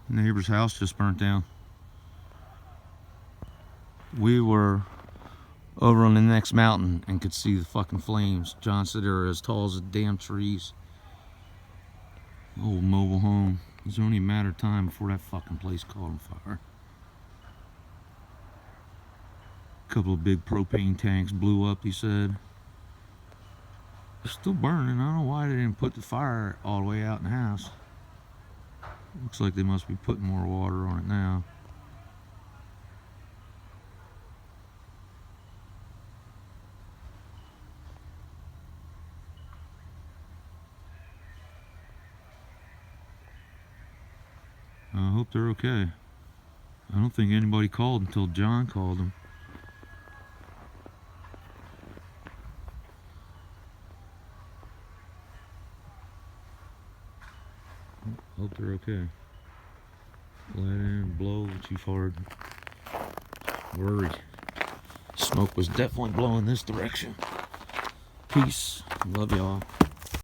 Neighbor's house just burnt down. We were over on the next mountain and could see the fucking flames. John said they were as tall as the damn trees. Old mobile home. It was only a matter of time before that fucking place caught on fire. A couple of big propane tanks blew up, he said. It's still burning. I don't know why they didn't put the fire all the way out in the house. Looks like they must be putting more water on it now. I hope they're okay. I don't think anybody called until John called them. Hope they're okay. Let in, blow too hard. Worried. Smoke was definitely blowing this direction. Peace. Love y'all.